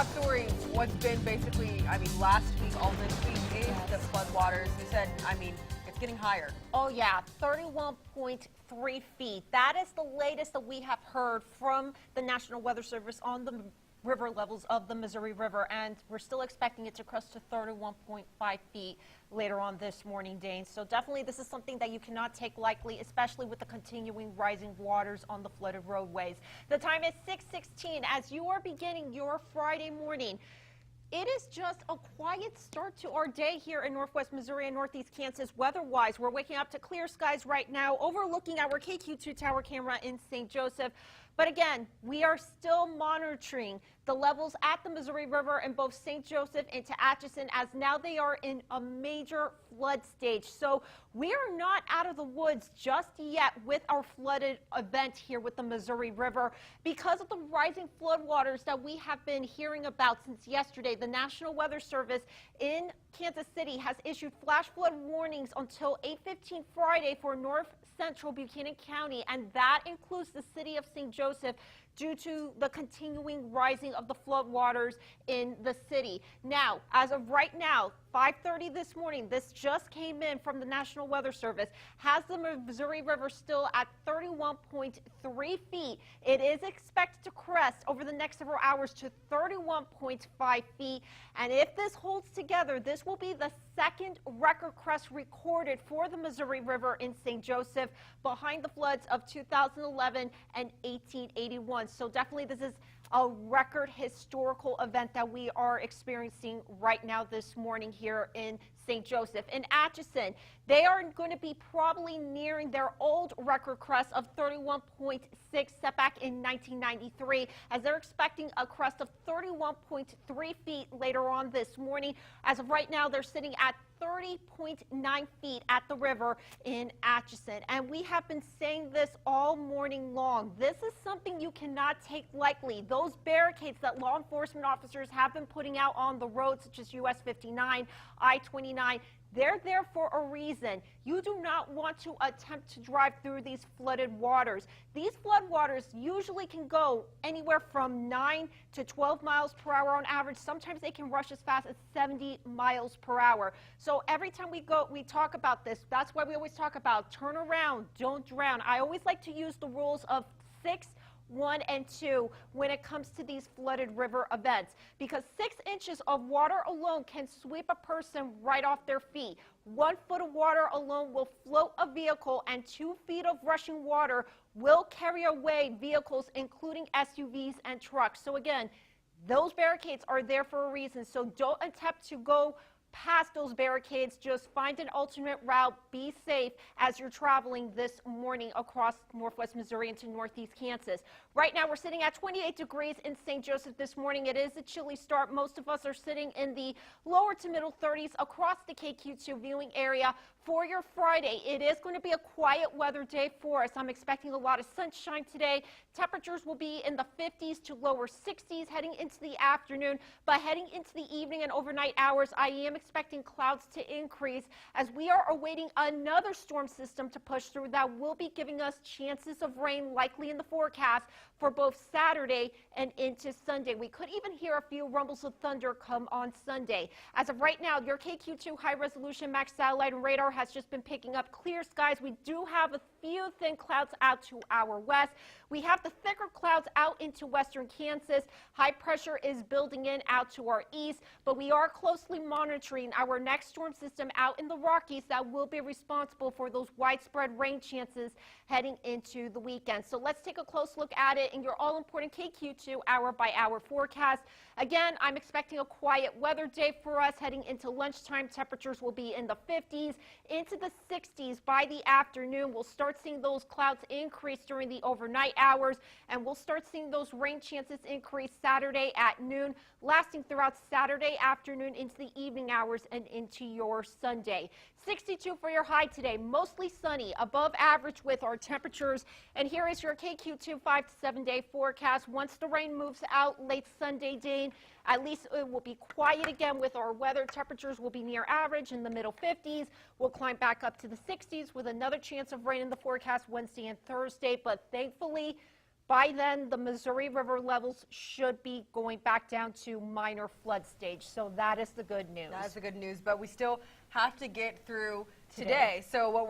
top story, what's been basically, last week, all this week, is the floodwaters. You said, it's getting higher. Oh, yeah, 31.3 feet. That is the latest that we have heard from the National Weather Service on the river levels of the Missouri River, and we're still expecting it to crest to 31.5 feet later on this morning, Dane. So definitely this is something that you cannot take lightly, especially with the continuing rising waters on the flooded roadways. The time is 6:16 as you are beginning your Friday morning. It is just a quiet start to our day here in Northwest Missouri and Northeast Kansas weather-wise. We're waking up to clear skies right now, overlooking our KQ2 tower camera in St. Joseph. But again, we are still monitoring the levels at the Missouri River in both St. Joseph and to Atchison, as now they are in a major flood stage. So we are not out of the woods just yet with our flooded event here with the Missouri River. Because of the rising floodwaters that we have been hearing about since yesterday, the National Weather Service in Kansas City has issued flash flood warnings until 8:15 Friday for north central Buchanan County, and that includes the city of St. Joseph, due to the continuing rising of the floodwaters in the city. Now, as of right now, 5:30 this morning, this just came in from the National Weather Service, has the Missouri River still at 31.3 feet. It is expected to crest over the next several hours to 31.5 feet. And if this holds together, this will be the second record crest recorded for the Missouri River in St. Joseph, behind the floods of 2011 and 1881. So definitely this is a record historical event that we are experiencing right now this morning here in St. Joseph. In Atchison, they are going to be probably nearing their old record crest of 31.6 set back in 1993, as they're expecting a crest of 31.3 feet later on this morning. As of right now, they're sitting at 30.9 feet at the river in Atchison. And we have been saying this all morning long. This is something you cannot take lightly. Those barricades that law enforcement officers have been putting out on the roads, such as US 59, I-29, they're there for a reason. You do not want to attempt to drive through these flooded waters. These flood waters usually can go anywhere from 9 to 12 miles per hour on average. Sometimes they can rush as fast as 70 miles per hour. So every time we talk about this. That's why we always talk about turn around, don't drown. I always like to use the rules of 6, 1, and 2 when it comes to these flooded river events, because 6 inches of water alone can sweep a person right off their feet. 1 foot of water alone will float a vehicle, and 2 feet of rushing water will carry away vehicles, including SUVs and trucks. So again, those barricades are there for a reason. So don't attempt to go past those barricades. Just find an alternate route. Be safe as you're traveling this morning across Northwest Missouri into Northeast Kansas. Right now we're sitting at 28 degrees in St. Joseph this morning. It is a chilly start. Most of us are sitting in the lower to middle 30s across the KQ2 viewing area for your Friday. It is going to be a quiet weather day for us. I'm expecting a lot of sunshine today. Temperatures will be in the 50s to lower 60s heading into the afternoon, but heading into the evening and overnight hours, I am expecting clouds to increase as we are awaiting another storm system to push through that will be giving us chances of rain likely in the forecast for both Saturday and into Sunday. We could even hear a few rumbles of thunder come on Sunday. As of right now, your KQ2 high resolution max satellite and radar has just been picking up clear skies. We do have a few thin clouds out to our west. We have the thicker clouds out into western Kansas. High pressure is building in out to our east, but we are closely monitoring our next storm system out in the Rockies that will be responsible for those widespread rain chances heading into the weekend. So let's take a close look at it in your all-important KQ2 hour-by-hour forecast. Again, I'm expecting a quiet weather day for us heading into lunchtime. Temperatures will be in the 50s into the 60s by the afternoon. We'll start seeing those clouds increase during the overnight hours, and we'll start seeing those rain chances increase Saturday at noon, lasting throughout Saturday afternoon into the evening hours and into your Sunday. 62 for your high today, mostly sunny, above average with our temperatures. And here is your KQ2 5 to 7 day forecast. Once the rain moves out late Sunday, Dane, at least it will be quiet again with our weather. Temperatures will be near average in the middle 50s. We'll climb back up to the 60s with another chance of rain in the forecast Wednesday and Thursday. But thankfully, By then, the Missouri River levels should be going back down to minor flood stage. So that is the good news. That's the good news, but we still have to get through Today. today. So what we're